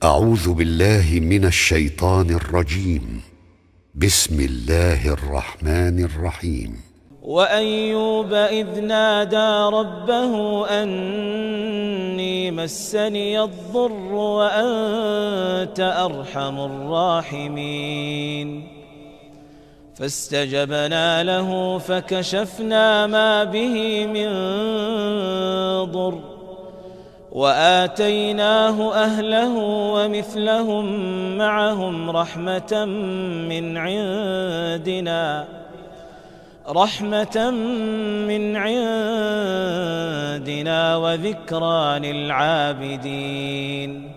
أعوذ بالله من الشيطان الرجيم. بسم الله الرحمن الرحيم. وأيوب إذ نادى ربه أني مسني الضر وأنت أرحم الراحمين فاستجبنا له فكشفنا ما به من ضر وآتيناه أهله ومثلهم معهم رحمة من عندنا وذكرى للعابدين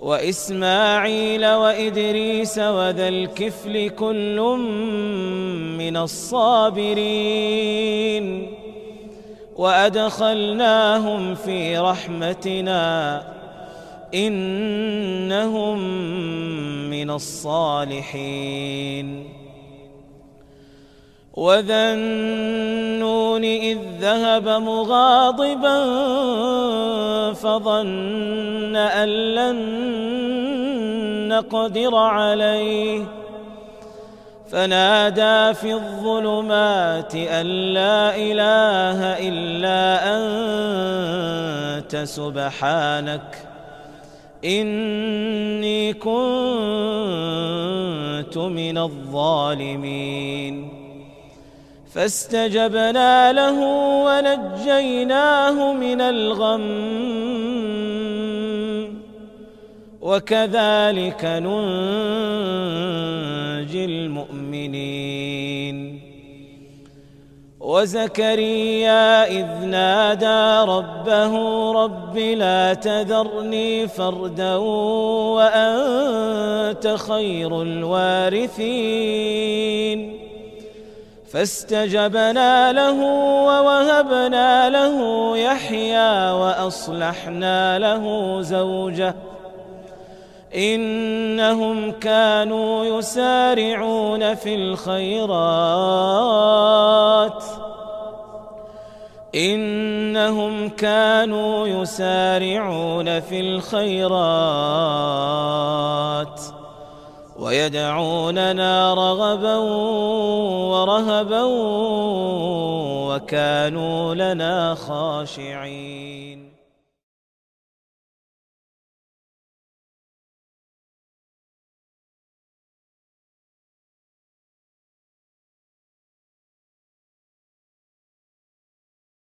وإسماعيل وإدريس وذا الكفل كل من الصابرين وأدخلناهم في رحمتنا إنهم من الصالحين وذا النون إذ ذهب مغاضبا فظن أن لن نقدر عليه فنادى في الظلمات أن لا إله إلا أنت سبحانك إني كنت من الظالمين فاستجبنا له ونجيناه من الغم وكذلك ننجي المؤمنين وزكريا إذ نادى ربه رب لا تذرني فردا وأنت خير الوارثين فاستجبنا له ووهبنا له يحيى وأصلحنا له زوجه إنهم كانوا يسارعون في الخيرات ويدعوننا رغبا ورهبا وكانوا لنا خاشعين.